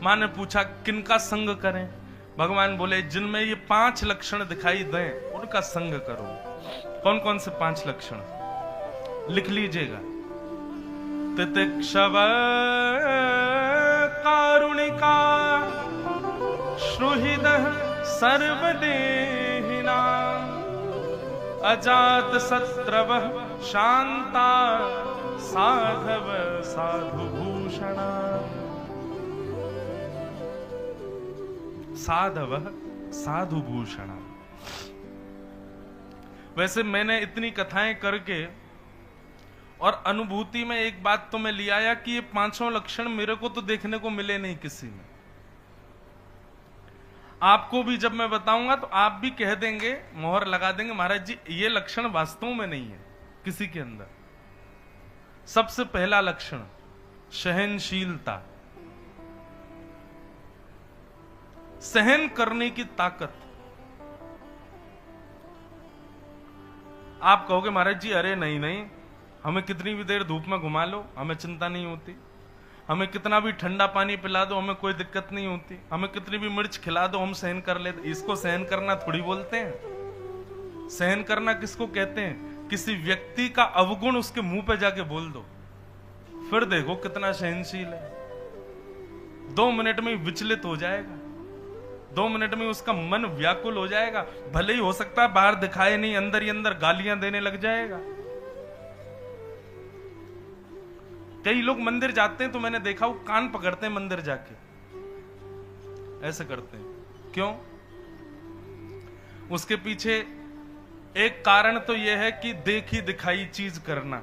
मां ने पूछा किनका संग करें? भगवान बोले जिनमें ये 5 लक्षण दिखाई दें उनका संग करो। कौन कौन से 5 लक्षण? लिख लीजिएगा। तितिक्षव कारुणिका सुहृदः सर्वदेहिना अजात शत्रवः शांता साधव साधुभूषणा। साधव साधुभूषणा। वैसे मैंने इतनी कथाएं करके और अनुभूति में एक बात तो मैं ले आया कि ये 5 लक्षण मेरे को तो देखने को मिले नहीं किसी में। आपको भी जब मैं बताऊंगा तो आप भी कह देंगे, मोहर लगा देंगे, महाराज जी ये लक्षण वास्तव में नहीं है किसी के अंदर। सबसे पहला लक्षण सहनशीलता, सहन करने की ताकत। आप कहोगे महाराज जी अरे नहीं नहीं, हमें कितनी भी देर धूप में घुमा लो हमें चिंता नहीं होती, हमें कितना भी ठंडा पानी पिला दो हमें कोई दिक्कत नहीं होती, हमें कितनी भी मिर्च खिला दो हम सहन कर लेते। इसको सहन करना थोड़ी बोलते हैं। सहन करना किसको कहते हैं? किसी व्यक्ति का अवगुण उसके मुंह पे जाके बोल दो, फिर देखो कितना सहनशील है। 2 मिनट में विचलित हो जाएगा, 2 मिनट में उसका मन व्याकुल हो जाएगा। भले ही हो सकता है बाहर दिखाए नहीं, अंदर ही अंदर गालियां देने लग जाएगा। कई लोग मंदिर जाते हैं तो मैंने देखा वो कान पकड़ते हैं मंदिर जाके, ऐसे करते हैं। क्यों? उसके पीछे एक कारण तो यह है कि देखी दिखाई चीज करना।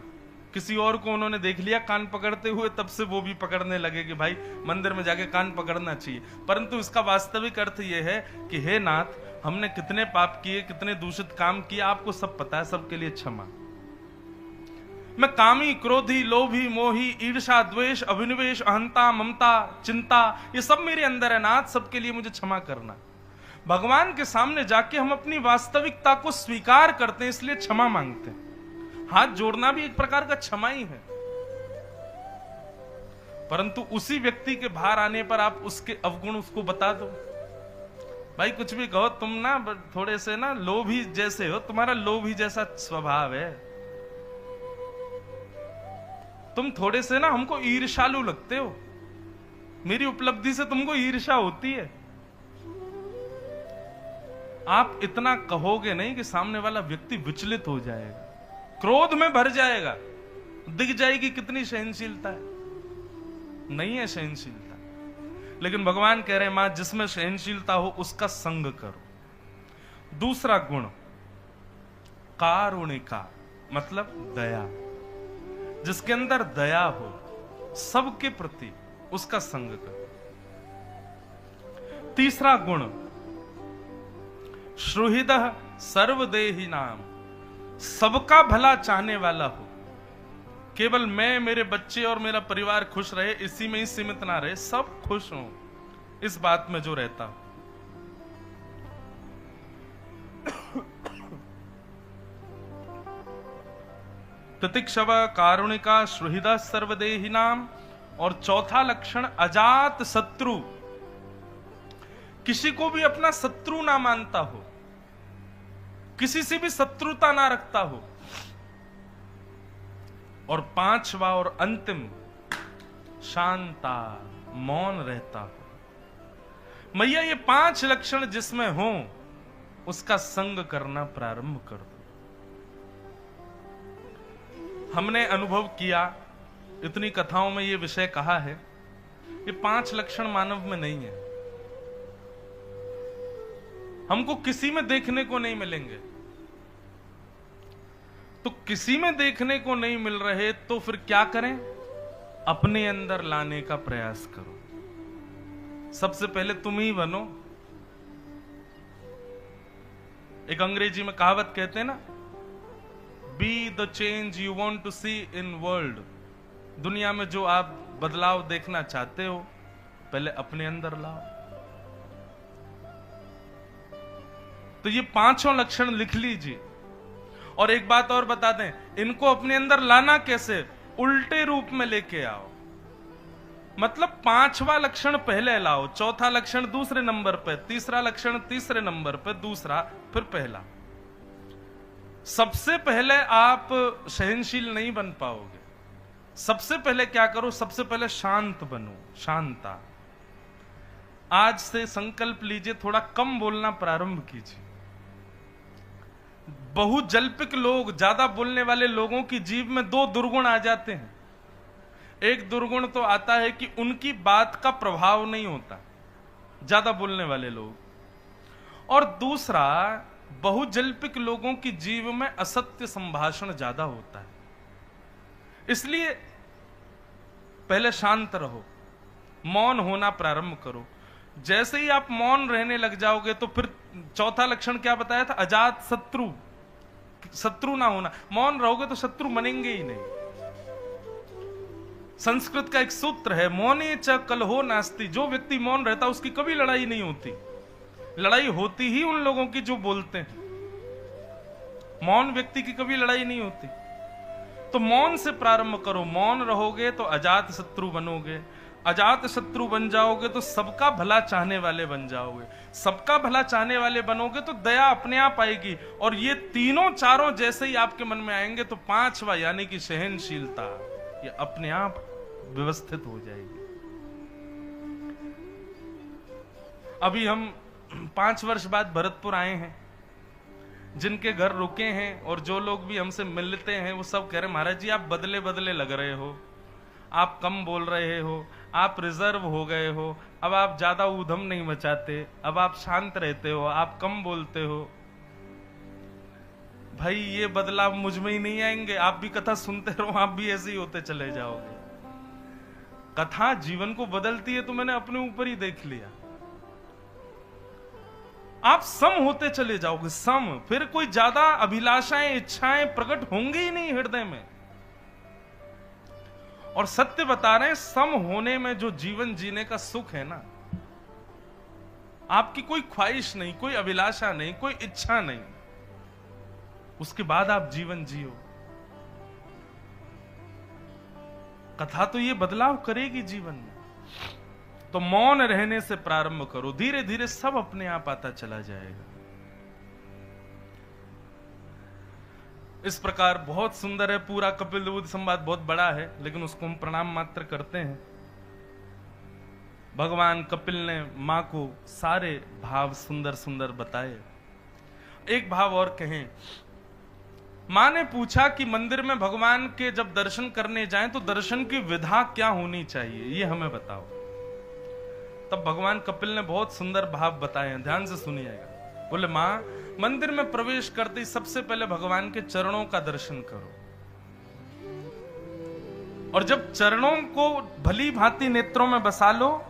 किसी और को उन्होंने देख लिया कान पकड़ते हुए, तब से वो भी पकड़ने लगे कि भाई मंदिर में जाके कान पकड़ना चाहिए। परंतु इसका वास्तविक अर्थ यह है कि हे नाथ, हमने कितने पाप किए, कितने दूषित काम किए, आपको सब पता है, सबके लिए क्षमा। मैं कामी, क्रोधी, लोभी, मोही, ईर्षा, द्वेष, अभिनिवेश, अहंता, ममता, चिंता, ये सब मेरे अंदर है नाथ, सबके लिए मुझे क्षमा करना। भगवान के सामने जाके हम अपनी वास्तविकता को स्वीकार करते हैं, इसलिए क्षमा मांगते हैं। हाथ जोड़ना भी एक प्रकार का क्षमा ही है। परंतु उसी व्यक्ति के बाहर आने पर आप उसके अवगुण उसको बता दो। भाई कुछ भी कहो, तुम ना थोड़े से ना लोभी जैसे हो, तुम्हारा लोभी जैसा स्वभाव है, तुम थोड़े से ना हमको ईर्ष्यालु लगते हो, मेरी उपलब्धि से तुमको ईर्ष्या होती है। आप इतना कहोगे नहीं कि सामने वाला व्यक्ति विचलित हो जाएगा, क्रोध में भर जाएगा, दिख जाएगी कितनी सहनशीलता है। नहीं है सहनशीलता। लेकिन भगवान कह रहे हैं मां जिसमें सहनशीलता हो उसका संग करो। दूसरा गुण कारुणिका, मतलब दया। जिसके अंदर दया हो सबके प्रति, उसका संग करो। तीसरा गुण सुहृदः सर्वदेही नाम, सबका भला चाहने वाला हो। केवल मैं, मेरे बच्चे और मेरा परिवार खुश रहे इसी में ही सीमित ना रहे, सब खुश हों, इस बात में जो रहता हो। तितिक्षव कारुणिका सुहृदः सर्वदेही नाम। और चौथा लक्षण अजात शत्रु, किसी को भी अपना शत्रु ना मानता हो, किसी से भी शत्रुता ना रखता हो। और 5वां और अंतिम शांता, मौन रहता हो। मैया ये 5 लक्षण जिसमें हो उसका संग करना प्रारंभ कर दो। हमने अनुभव किया, इतनी कथाओं में ये विषय कहा है, ये 5 लक्षण मानव में नहीं है, हमको किसी में देखने को नहीं मिलेंगे। तो किसी में देखने को नहीं मिल रहे तो फिर क्या करें? अपने अंदर लाने का प्रयास करो। सबसे पहले तुम ही बनो। एक अंग्रेजी में कहावत कहते हैं ना, be the change you want to see in world. दुनिया में जो आप बदलाव देखना चाहते हो पहले अपने अंदर लाओ। तो ये 5 लक्षण लिख लीजिए। और एक बात और बता दें, इनको अपने अंदर लाना कैसे? उल्टे रूप में लेके आओ। मतलब 5वां लक्षण पहले लाओ, चौथा लक्षण दूसरे नंबर पे, तीसरा लक्षण तीसरे नंबर पे, दूसरा फिर पहला। सबसे पहले आप सहनशील नहीं बन पाओगे। सबसे पहले क्या करो, सबसे पहले शांत बनो, शांता। आज से संकल्प लीजिए, थोड़ा कम बोलना प्रारंभ कीजिए। बहुजल्पिक लोग, ज्यादा बोलने वाले लोगों की जीभ में 2 दुर्गुण आ जाते हैं। एक दुर्गुण तो आता है कि उनकी बात का प्रभाव नहीं होता, ज्यादा बोलने वाले लोग, और दूसरा बहुजल्पिक लोगों की जीव में असत्य संभाषण ज्यादा होता है। इसलिए पहले शांत रहो, मौन होना प्रारंभ करो। जैसे ही आप मौन रहने लग जाओगे तो फिर चौथा लक्षण क्या बताया था, अजात शत्रु, शत्रु ना होना। मौन रहोगे तो शत्रु बनेंगे ही नहीं। संस्कृत का एक सूत्र है, मौने च कलहो नास्ति। जो व्यक्ति मौन रहता उसकी कभी लड़ाई नहीं होती। लड़ाई होती ही उन लोगों की जो बोलते हैं। मौन व्यक्ति की कभी लड़ाई नहीं होती। तो मौन से प्रारंभ करो। मौन रहोगे तो अजात शत्रु बनोगे। अजात शत्रु बन जाओगे तो सबका भला चाहने वाले बन जाओगे। सबका भला चाहने वाले बनोगे तो दया अपने आप आएगी। और ये तीनों चारों जैसे ही आपके मन में आएंगे तो 5वां यानी कि सहनशीलता, ये अपने आप व्यवस्थित हो जाएगी। अभी हम 5 वर्ष बाद भरतपुर आए हैं। जिनके घर रुके हैं और जो लोग भी हमसे मिलते हैं वो सब कह रहे, महाराज जी आप बदले बदले लग रहे हो, आप कम बोल रहे हो, आप रिजर्व हो गए हो, अब आप ज्यादा ऊधम नहीं मचाते, अब आप शांत रहते हो, आप कम बोलते हो। भाई ये बदलाव मुझ में ही नहीं आएंगे। आप भी कथा सुनते रहो, आप भी ऐसे ही होते चले जाओगे। कथा जीवन को बदलती है तो मैंने अपने ऊपर ही देख लिया। आप सम होते चले जाओगे, सम। फिर कोई ज्यादा अभिलाषाएं, इच्छाएं प्रकट होंगी ही नहीं हृदय में। और सत्य बता रहे हैं, सम होने में जो जीवन जीने का सुख है ना, आपकी कोई ख्वाहिश नहीं, कोई अभिलाषा नहीं, कोई इच्छा नहीं, उसके बाद आप जीवन जियो। कथा तो ये बदलाव करेगी जीवन में। तो मौन रहने से प्रारंभ करो, धीरे धीरे सब अपने आप आता चला जाएगा। इस प्रकार बहुत सुंदर है पूरा कपिल देव संवाद, बहुत बड़ा है लेकिन उसको हम प्रणाम मात्र करते हैं। भगवान कपिल ने मां को सारे भाव सुंदर सुंदर बताए। एक भाव और कहें, मां ने पूछा कि मंदिर में भगवान के जब दर्शन करने जाएं तो दर्शन की विधा क्या होनी चाहिए, ये हमें बताओ। तब भगवान कपिल ने बहुत सुंदर भाव बताए, ध्यान से सुनिएगा। बोले, मां मंदिर में प्रवेश करते ही सबसे पहले भगवान के चरणों का दर्शन करो। और जब चरणों को भली भांति नेत्रों में बसा लो।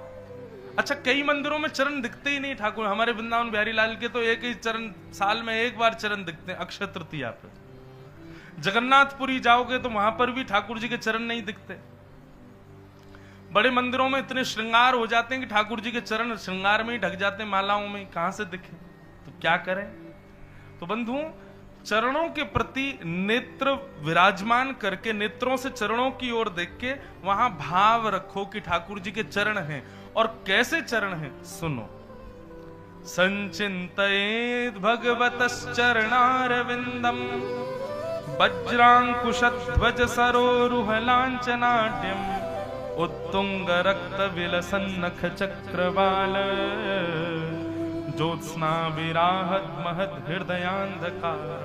अच्छा, कई मंदिरों में चरण दिखते ही नहीं ठाकुर। हमारे वृंदावन बिहारी लाल के तो एक ही चरण, साल में एक बार चरण दिखते हैं, अक्षय तृतीया पर। जगन्नाथपुरी जाओगे तो वहां पर भी ठाकुर जी के चरण नहीं दिखते। बड़े मंदिरों में इतने श्रृंगार हो जाते हैं कि ठाकुर जी के चरण श्रृंगार में ही ढक जाते हैं, मालाओं में, कहां से दिखे। तो क्या करें। तो बंधु, चरणों के प्रति नेत्र विराजमान करके, नेत्रों से चरणों की ओर देख के वहां भाव रखो कि ठाकुर जी के चरण हैं। और कैसे चरण हैं सुनो। संचिंतयेत् भगवतश्चरणारविंदम वज्रांकुशध्वज सरोरुह लांछनाट्यम उत्तुंग रक्त विलसन नख चक्रवाल ज्योत्स्ना विराहत महत हृदयांधकार।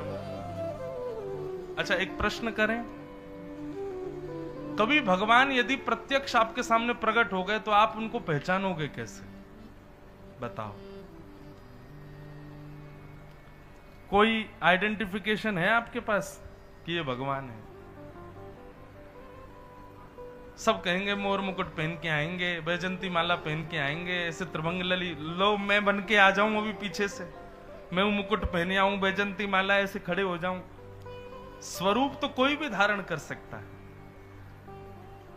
अच्छा, एक प्रश्न करें, कभी भगवान यदि प्रत्यक्ष आपके सामने प्रकट हो गए तो आप उनको पहचानोगे कैसे, बताओ। कोई आइडेंटिफिकेशन है आपके पास कि ये भगवान है? सब कहेंगे मोर मुकुट पहन के आएंगे, बैजंती माला पहन के आएंगे, ऐसे त्रिभंग लली लो मैं बन के आ जाऊं अभी पीछे से, मैं वो मुकुट पहने आऊं, बैजंती माला ऐसे खड़े हो जाऊं। स्वरूप तो कोई भी धारण कर सकता है।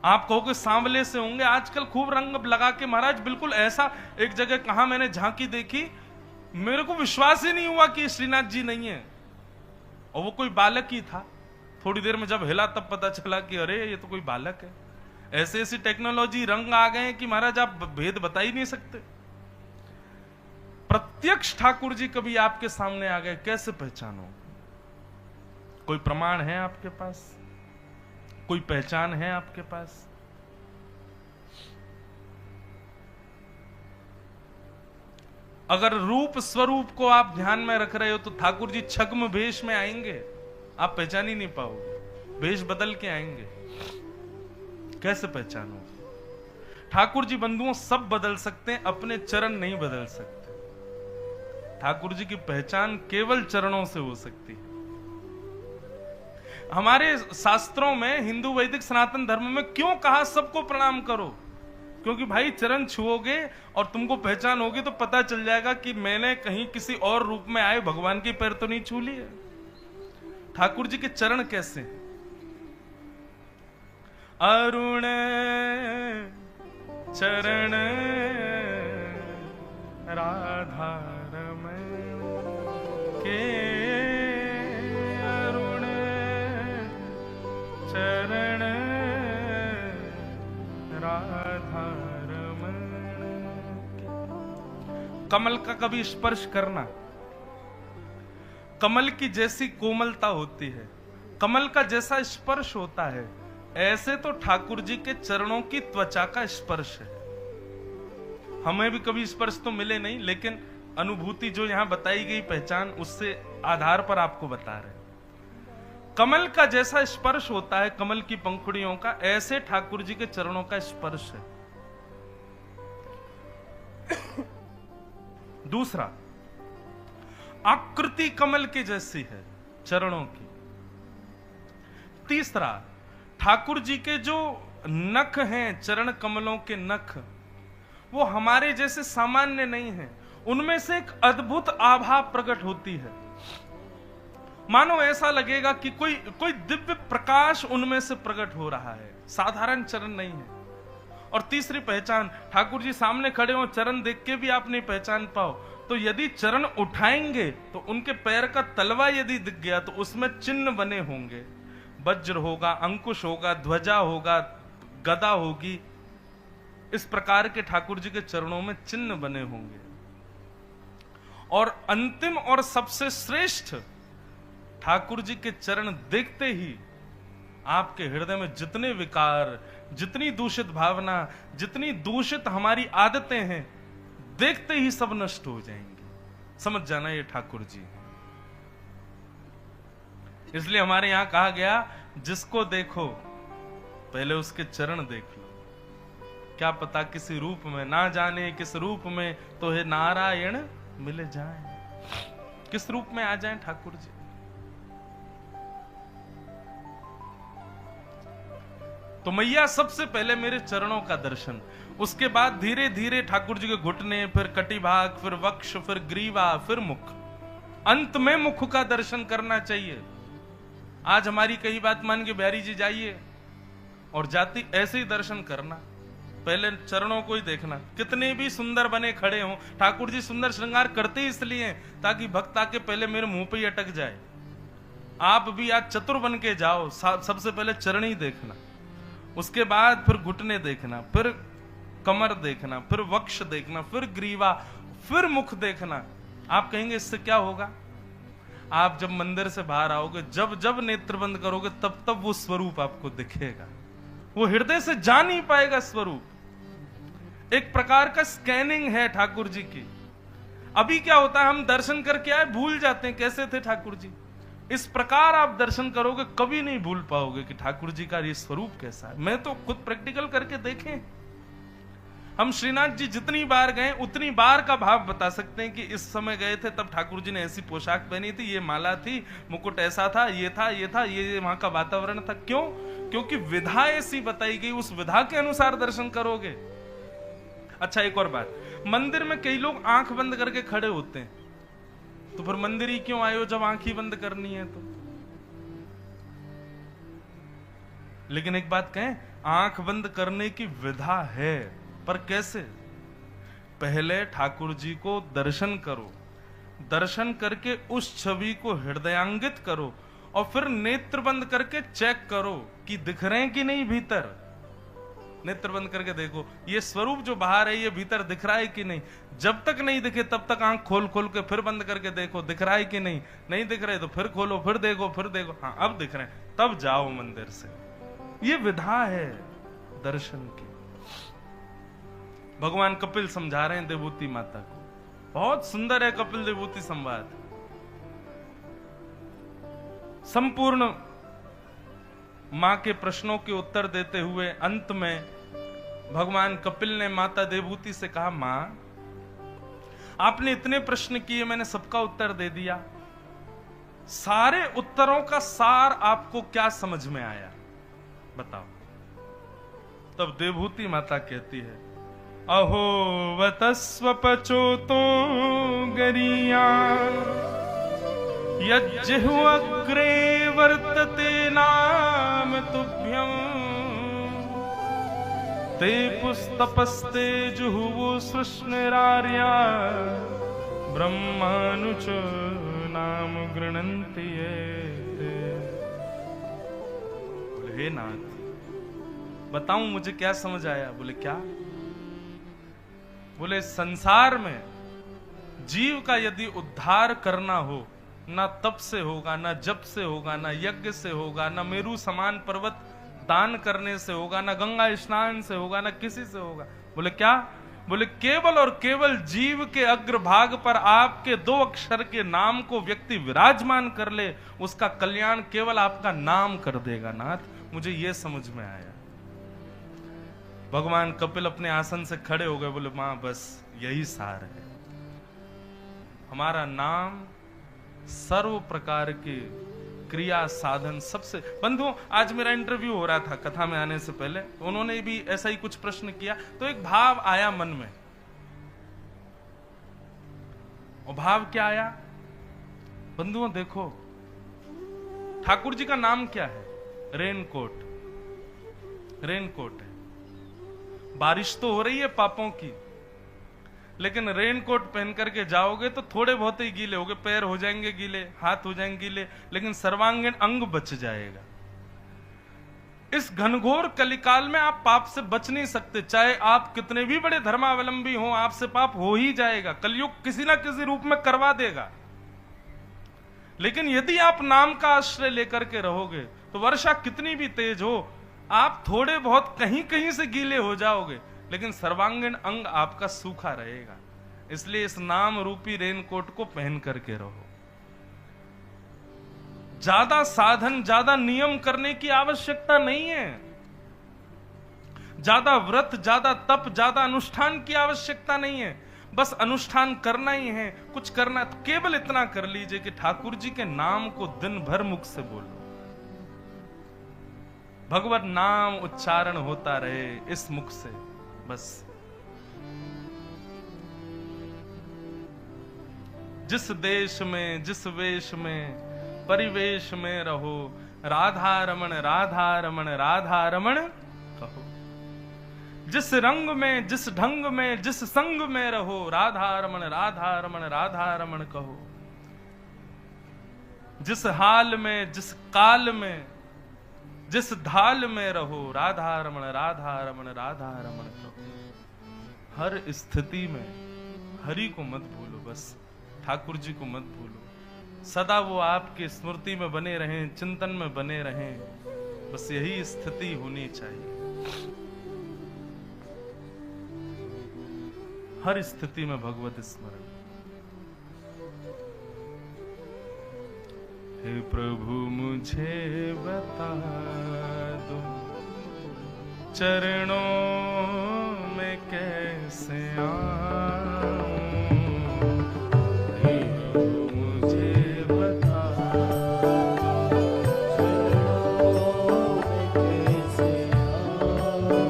आप कहोगे सांवले से होंगे, आजकल खूब रंग लगा के। महाराज बिल्कुल ऐसा एक जगह कहा मैंने झांकी देखी, मेरे को विश्वास ही नहीं हुआ कि श्रीनाथ जी नहीं है, और वो कोई बालक ही था। थोड़ी देर में जब हिला तब पता चला कि अरे ये तो कोई बालक है। ऐसे ऐसी टेक्नोलॉजी रंग आ गए हैं कि महाराज आप भेद बता ही नहीं सकते। प्रत्यक्ष ठाकुर जी कभी आपके सामने आ गए, कैसे पहचानो? कोई प्रमाण है आपके पास? कोई पहचान है आपके पास? अगर रूप स्वरूप को आप ध्यान में रख रहे हो तो ठाकुर जी छद्म वेश में आएंगे, आप पहचान ही नहीं पाओगे, वेश बदल के आएंगे, कैसे पहचानोगे? ठाकुर जी बंधुओं सब बदल सकते हैं, अपने चरण नहीं बदल सकते। ठाकुर जी की पहचान केवल चरणों से हो सकती है। हमारे शास्त्रों में, हिंदू वैदिक सनातन धर्म में क्यों कहा सबको प्रणाम करो? क्योंकि भाई चरण छुओगे और तुमको पहचान होगी तो पता चल जाएगा कि मैंने कहीं किसी और रूप में आए भगवान के पैर तो नहीं छू लिए। ठाकुर जी के चरण कैसे? अरुण चरण राधा रमण के, अरुण चरण राधा रमण के। कमल का कभी स्पर्श करना, कमल की जैसी कोमलता होती है, कमल का जैसा स्पर्श होता है, ऐसे तो ठाकुर जी के चरणों की त्वचा का स्पर्श है। हमें भी कभी स्पर्श तो मिले नहीं, लेकिन अनुभूति जो यहां बताई गई पहचान, उससे आधार पर आपको बता रहे। कमल का जैसा स्पर्श होता है, कमल की पंखुड़ियों का, ऐसे ठाकुर जी के चरणों का स्पर्श है। दूसरा, आकृति कमल की जैसी है चरणों की। तीसरा, ठाकुर जी के जो नख हैं, चरण कमलों के नख, वो हमारे जैसे सामान्य नहीं है, उनमें से एक अद्भुत आभा प्रकट होती है। मानो ऐसा लगेगा कि कोई दिव्य प्रकाश उनमें से प्रकट हो रहा है, साधारण चरण नहीं है। और तीसरी पहचान, ठाकुर जी सामने खड़े हो, चरण देख के भी आप नहीं पहचान पाओ, तो यदि चरण उठाएंगे तो उनके पैर का तलवा यदि दिख गया तो उसमें चिन्ह बने होंगे, वज्र होगा, अंकुश होगा, ध्वजा होगा, गदा होगी, इस प्रकार के ठाकुर जी के चरणों में चिन्ह बने होंगे। और अंतिम और सबसे श्रेष्ठ, ठाकुर जी के चरण देखते ही आपके हृदय में जितने विकार, जितनी दूषित भावना, जितनी दूषित हमारी आदतें हैं, देखते ही सब नष्ट हो जाएंगे। समझ जाना ये ठाकुर जी। इसलिए हमारे यहां कहा गया, जिसको देखो पहले उसके चरण देख लो। क्या पता किसी रूप में, ना जाने किस रूप में तो हे नारायण मिल जाए, किस रूप में आ जाए ठाकुर जी। तो मैया सबसे पहले मेरे चरणों का दर्शन, उसके बाद धीरे धीरे ठाकुर जी के घुटने, फिर कटिभाग, फिर वक्ष, फिर ग्रीवा, फिर मुख, अंत में मुख का दर्शन करना चाहिए। आज हमारी कही बात मान के बिहारी जी जाइए और जाति ऐसे ही दर्शन करना, पहले चरणों को ही देखना। कितने भी सुंदर बने खड़े हों, ठाकुर जी सुंदर श्रृंगार करते इसलिए ताकि भक्त आके पहले मेरे मुंह पे ही अटक जाए। आप भी आज चतुर बन के जाओ, सबसे पहले चरण ही देखना, उसके बाद फिर घुटने देखना, फिर कमर देखना, फिर वक्ष देखना, फिर ग्रीवा, फिर मुख देखना। आप कहेंगे इससे क्या होगा? आप जब मंदिर से बाहर आओगे, जब जब नेत्र बंद करोगे, तब तब वो स्वरूप आपको दिखेगा, वो हृदय से जा नहीं पाएगा स्वरूप। एक प्रकार का स्कैनिंग है ठाकुर जी की। अभी क्या होता है, हम दर्शन करके आए, भूल जाते हैं कैसे थे ठाकुर जी। इस प्रकार आप दर्शन करोगे, कभी नहीं भूल पाओगे कि ठाकुर जी का ये स्वरूप कैसा है। मैं तो खुद प्रैक्टिकल करके देखे। हम श्रीनाथ जी जितनी बार गए उतनी बार का भाव बता सकते हैं कि इस समय गए थे तब ठाकुर जी ने ऐसी पोशाक पहनी थी, ये माला थी, मुकुट ऐसा था, ये था, ये था, ये वहां का वातावरण था। क्यों? क्योंकि विधा ऐसी बताई गई, उस विधा के अनुसार दर्शन करोगे। अच्छा, एक और बात, मंदिर में कई लोग आंख बंद करके खड़े होते हैं, तो फिर मंदिर ही क्यों आए हो जब आंख ही बंद करनी है तो? लेकिन एक बात कहें, आंख बंद करने की विधा है, पर कैसे? पहले ठाकुर जी को दर्शन करो, दर्शन करके उस छवि को हृदयांगित करो, और फिर नेत्र बंद करके चेक करो कि दिख रहे हैं कि नहीं भीतर। नेत्र बंद करके देखो, ये स्वरूप जो बाहर है ये भीतर दिख रहा है कि नहीं। जब तक नहीं दिखे तब तक आंख खोल खोल के फिर बंद करके देखो, दिख रहा है कि नहीं। नहीं दिख रहे तो फिर खोलो, फिर देखो, फिर देखो, हाँ अब दिख रहे हैं, तब जाओ मंदिर से। ये विधा है दर्शन की। भगवान कपिल समझा रहे हैं देवभूति माता को, बहुत सुंदर है कपिल देवभूति संवाद। संपूर्ण मां के प्रश्नों के उत्तर देते हुए अंत में भगवान कपिल ने माता देवभूति से कहा, मां आपने इतने प्रश्न किए, मैंने सबका उत्तर दे दिया, सारे उत्तरों का सार आपको क्या समझ में आया बताओ। तब देवभूति माता कहती है, अहो वतस्व पचोतो गरिया यज्जिह्वाग्रे वर्तते नाम तुभ्यं ते पुस्तपस्ते जुहुवो सृष्णिरार्या ब्रह्मानुच नाम गृणन्ति ये। बोले हे नाथ बताऊं मुझे क्या समझ आया। बोले क्या। बोले संसार में जीव का यदि उद्धार करना हो, ना तप से होगा, ना जप से होगा, ना यज्ञ से होगा, ना मेरू समान पर्वत दान करने से होगा, ना गंगा स्नान से होगा, ना किसी से होगा। बोले क्या। बोले केवल और केवल जीव के अग्रभाग पर आपके 2 अक्षर के नाम को व्यक्ति विराजमान कर ले, उसका कल्याण केवल आपका नाम कर देगा नाथ। मुझे यह समझ में आया। भगवान कपिल अपने आसन से खड़े हो गए। बोले मां बस यही सार है, हमारा नाम सर्व प्रकार के क्रिया साधन सबसे। बंधुओं आज मेरा इंटरव्यू हो रहा था कथा में आने से पहले, उन्होंने भी ऐसा ही कुछ प्रश्न किया, तो एक भाव आया मन में। और भाव क्या आया बंधुओं, देखो ठाकुर जी का नाम क्या है, रेनकोट। रेनकोट है। बारिश तो हो रही है पापों की, लेकिन रेनकोट पहन करके जाओगे तो थोड़े बहुत ही गीले होगे, पैर हो जाएंगे गीले, हाथ हो जाएंगे गीले, लेकिन सर्वांगीण अंग बच जाएगा। इस घनघोर कलिकाल में आप पाप से बच नहीं सकते, चाहे आप कितने भी बड़े धर्मावलंबी हो, आपसे पाप हो ही जाएगा। कलयुग किसी ना किसी रूप में करवा देगा। लेकिन यदि आप नाम का आश्रय लेकर के रहोगे तो वर्षा कितनी भी तेज हो, आप थोड़े बहुत कहीं कहीं से गीले हो जाओगे, लेकिन सर्वांगीण अंग आपका सूखा रहेगा। इसलिए इस नाम रूपी रेनकोट को पहन करके रहो। ज्यादा साधन, ज्यादा नियम करने की आवश्यकता नहीं है, ज्यादा व्रत, ज्यादा तप, ज्यादा अनुष्ठान की आवश्यकता नहीं है। बस अनुष्ठान करना ही है, कुछ करना तो केवल इतना कर लीजिए कि ठाकुर जी के नाम को दिन भर मुख से बोलो, भगवत नाम उच्चारण होता रहे इस मुख से बस। जिस देश में, जिस वेश में, परिवेश में रहो, राधा रमण राधा रमण राधा रमण कहो। जिस रंग में, जिस ढंग में, जिस संग में रहो, राधा रमण राधा रमण राधा रमण कहो। जिस हाल में, जिस काल में, जिस ढाल में रहो, राधा रमण राधा रमण राधा रमण कहो। हर स्थिति में हरि को मत भूलो, बस ठाकुर जी को मत भूलो। सदा वो आपके स्मृति में बने रहें, चिंतन में बने रहें, बस यही स्थिति होनी चाहिए। हर स्थिति में भगवत स्मरण। हे प्रभु मुझे बता दो चरणों में कैसे आऊं। हे प्रभु मुझे बता दो चरणों में कैसे आऊं।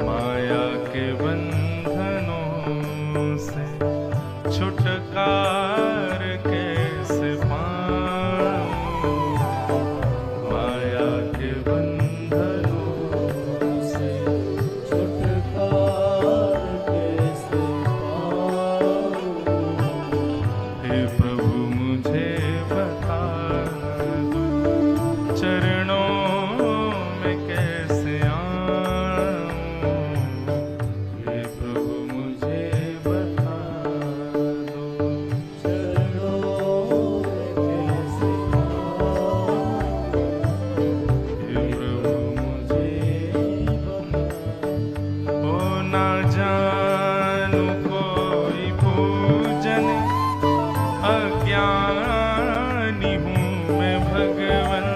माया के बंधनों से छुटकार कैसे पाऊं। माया के बंधनों से छुटकार जानू कोई पूजन, अज्ञानी हूँ मैं भगवन।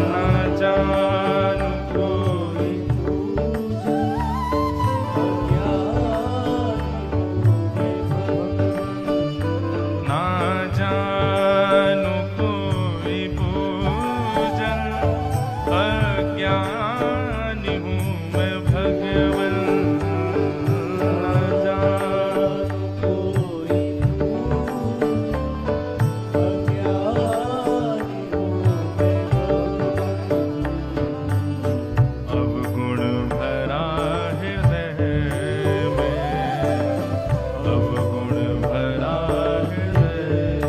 ना जानू कोई पूजन, ना जानू कोई पूजन, अज्ञानी हूँ मैं भगवन। ना जानू कोई अवगुण भरा हृदय में, अवगुण भरा हृदय,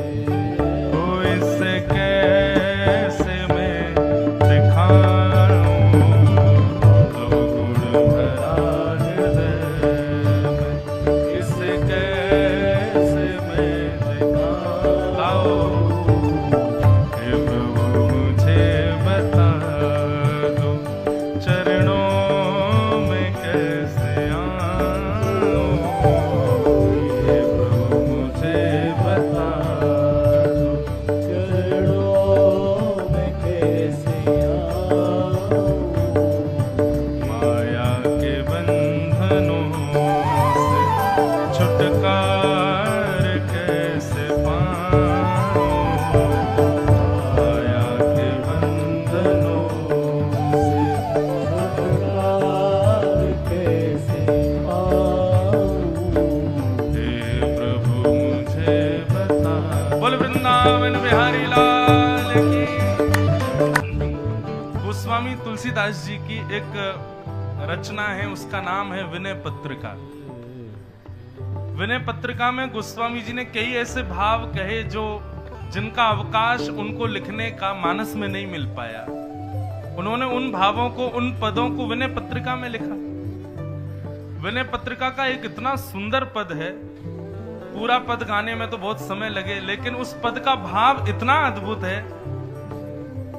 हो इससे कैसे मैं दिखाऊं। अवगुण भरा हृदय में, इससे कैसे मैं दिखाऊं। हे प्रभु मुझे बता दो, चरणों में कैसे आऊं। हे प्रभु मुझे बता दो, चरणों में कैसे आऊं। माया के बंधनों से छुटकार कैसे पाऊं। माया के बंधनों से छुटकार कैसे पाऊं। हे प्रभु मुझे बता। बोल वृंदावन बिहारी लाल की। गोस्वामी तुलसीदास जी की एक रचना है, उसका नाम है विनय पत्रिका। विनय पत्रिका में गोस्वामी जी ने कई ऐसे भाव कहे जो जिनका अवकाश उनको लिखने का मानस में नहीं मिल पाया। उन्होंने उन भावों को, उन पदों को विनय पत्रिका में लिखा। विनय पत्रिका का एक इतना सुंदर पद है, पूरा पद गाने में तो बहुत समय लगे, लेकिन उस पद का भाव इतना अद्भुत है।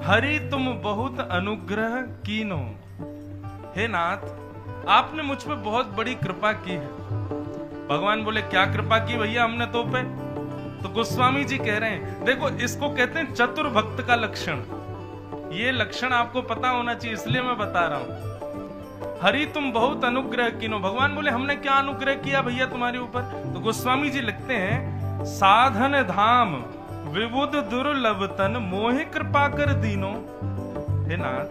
हरि तुम बहुत अनुग्रह कीनो। हे नाथ, आपने मुझ पे बहुत बड़ी कृपा की है। भगवान बोले क्या कृपा की भैया हमने तो पे? तो गोस्वामी जी कह रहे हैं, देखो इसको कहते हैं चतुर भक्त का लक्षण। ये लक्षण आपको पता होना चाहिए, इसलिए मैं बता रहा हूं। हरि तुम बहुत अनुग्रह कीनो। भगवान बोले हमने क्या अनुग्रह किया भैया तुम्हारे ऊपर? तो गोस्वामी जी लिखते हैं, साधन धाम विबुध दुर्लभ तन, मोहि कृपा कर दीनो। हे नाथ,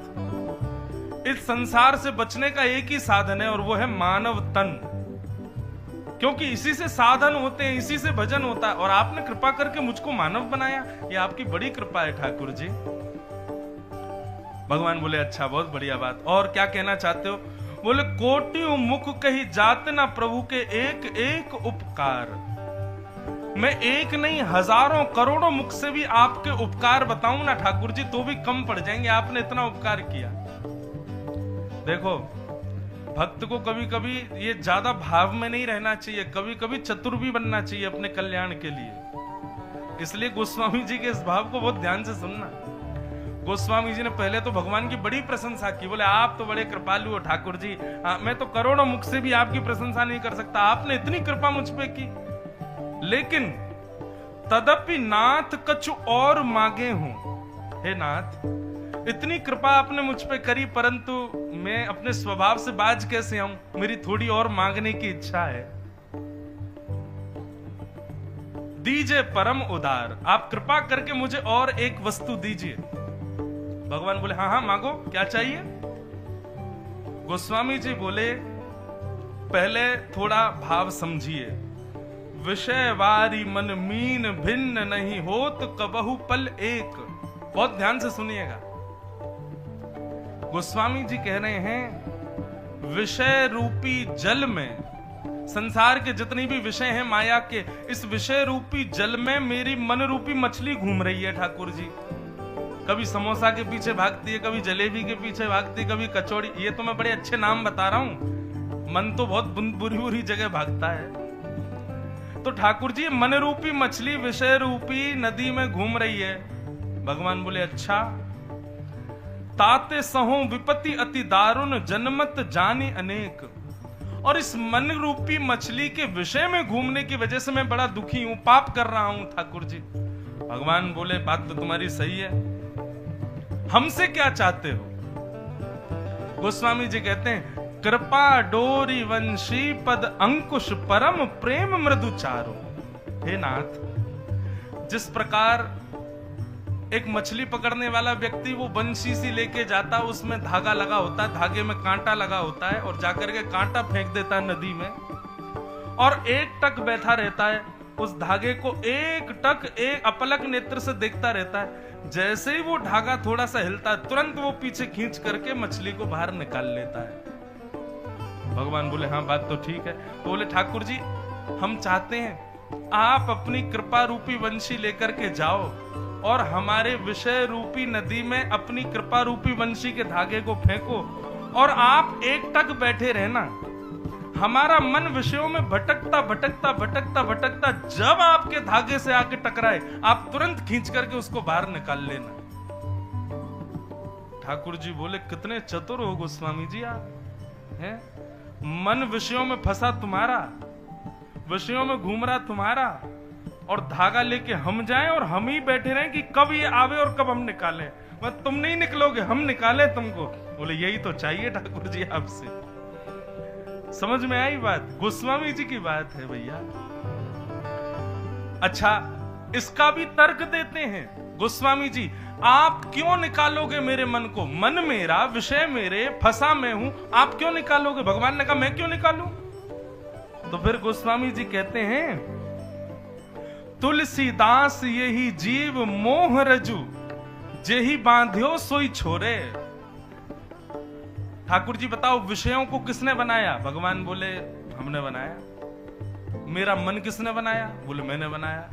इस संसार से बचने का एक ही साधन है और वो है मानव तन, क्योंकि इसी से साधन होते हैं, इसी से भजन होता है। और आपने कृपा करके मुझको मानव बनाया, ये आपकी बड़ी कृपा है ठाकुर जी। भगवान बोले अच्छा, बहुत बढ़िया बात, और क्या कहना चाहते हो? बोले कोटियों मुख कही जात ना प्रभु के एक एक उपकार। मैं एक नहीं हजारों करोड़ों मुख से भी आपके उपकार बताऊं ना ठाकुर जी तो भी कम पड़ जाएंगे, आपने इतना उपकार किया। देखो भक्त को कभी कभी ये ज्यादा भाव में नहीं रहना चाहिए, कभी कभी चतुर भी बनना चाहिए अपने कल्याण के लिए। इसलिए गोस्वामी जी के इस भाव को बहुत ध्यान से सुनना। गोस्वामी जी ने पहले तो भगवान की बड़ी प्रशंसा की, बोले आप तो बड़े कृपालु हो ठाकुर जी, मैं तो करोड़ों मुख से भी आपकी प्रशंसा नहीं कर सकता, आपने इतनी कृपा मुझ पे की। लेकिन तदपि नाथ कछु और मांगे हूं। हे नाथ, इतनी कृपा आपने मुझ पे करी, परंतु मैं अपने स्वभाव से बाज कैसे आऊं? मेरी थोड़ी और मांगने की इच्छा है। दीजिए परम उदार, आप कृपा करके मुझे और एक वस्तु दीजिए। भगवान बोले हाँ हाँ मांगो, क्या चाहिए? गोस्वामी जी बोले पहले थोड़ा भाव समझिए। विषय वारी मन मीन भिन्न नहीं होत कबहु पल एक। बहुत ध्यान से सुनिएगा। गोस्वामी जी कह रहे हैं विषय रूपी जल में, संसार के जितनी भी विषय हैं माया के, इस विषय रूपी जल में मेरी मन रूपी मछली घूम रही है ठाकुर जी। कभी समोसा के पीछे भागती है, कभी जलेबी के पीछे भागती है, कभी कचौड़ी। ये तो मैं बड़े अच्छे नाम बता रहा हूं, मन तो बहुत बुरी बुरी जगह भागता है। तो ठाकुर जी मन रूपी मछली विषय रूपी नदी में घूम रही है। भगवान बोले अच्छा, ताते सहो विपत्ति अति दारुण जनमत जानी अनेक। और इस मन रूपी मछली के विषय में घूमने की वजह से मैं बड़ा दुखी हूं, पाप कर रहा हूं ठाकुर जी। भगवान बोले बात तो तुम्हारी सही है, हमसे क्या चाहते हो? गोस्वामी जी कहते हैं कृपा डोरी वंशी पद अंकुश परम प्रेम मृदु चारो। हे नाथ, जिस प्रकार एक मछली पकड़ने वाला व्यक्ति वो बंशी सी लेके जाता, उसमें धागा लगा होता है, धागे में कांटा लगा होता है, और जाकर के कांटा फेंक देता है नदी में, और एक टक बैठा रहता है, उस धागे को एक टक एक अपलक नेत्र से देखता रहता है। जैसे ही वो धागा थोड़ा सा हिलता है, तुरंत वो पीछे खींच करके मछली को बाहर निकाल लेता है। भगवान बोले हाँ बात तो ठीक है। तो बोले ठाकुर जी, हम चाहते हैं आप अपनी कृपा रूपी वंशी लेकर के जाओ और हमारे विषय रूपी नदी में अपनी कृपा रूपी वंशी के धागे को फेंको, और आप एक टक बैठे रहना। हमारा मन विषयों में भटकता भटकता भटकता भटकता जब आपके धागे से आके टकराए, आप तुरंत खींच करके उसको बाहर निकाल लेना। ठाकुर जी बोले कितने चतुर हो गोस्वामी जी आप, हैं? मन विषयों में फंसा तुम्हारा, विषयों में घूम रहा तुम्हारा, और धागा लेके हम जाएं और हम ही बैठे रहें कि कब ये आवे और कब हम निकालें। मत तुम नहीं निकलोगे, हम निकाले तुमको। बोले यही तो चाहिए ठाकुर जी आपसे। समझ में आई बात? गोस्वामी जी की बात है भैया। अच्छा, इसका भी तर्क देते हैं गोस्वामी जी, आप क्यों निकालोगे मेरे मन को? मन मेरा, विषय मेरे, फंसा मैं हूं, आप क्यों निकालोगे? भगवान ने कहा मैं क्यों निकालूं? तो फिर गोस्वामी जी कहते हैं तुलसीदास यही जीव मोह रजू, जेही बांध्यो सोई छोरे। ठाकुर जी बताओ, विषयों को किसने बनाया? भगवान बोले हमने बनाया। मेरा मन किसने बनाया? बोले मैंने बनाया।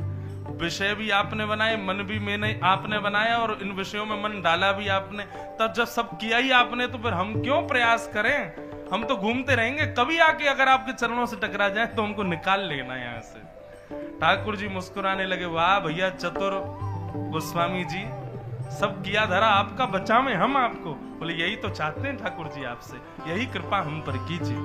विषय भी आपने बनाए, मन भी मैंने आपने बनाया, और इन विषयों में मन डाला भी आपने। तब जब सब किया ही आपने, तो फिर हम क्यों प्रयास करें? हम तो घूमते रहेंगे, कभी आके अगर आपके चरणों से टकरा जाए तो हमको निकाल लेना यहां से। ठाकुर जी मुस्कुराने लगे, वाह भैया चतुर गोस्वामी जी, सब किया धरा आपका, बचा में हम आपको। बोले यही तो चाहते हैं ठाकुर जी आपसे, यही कृपा हम पर कीजिए।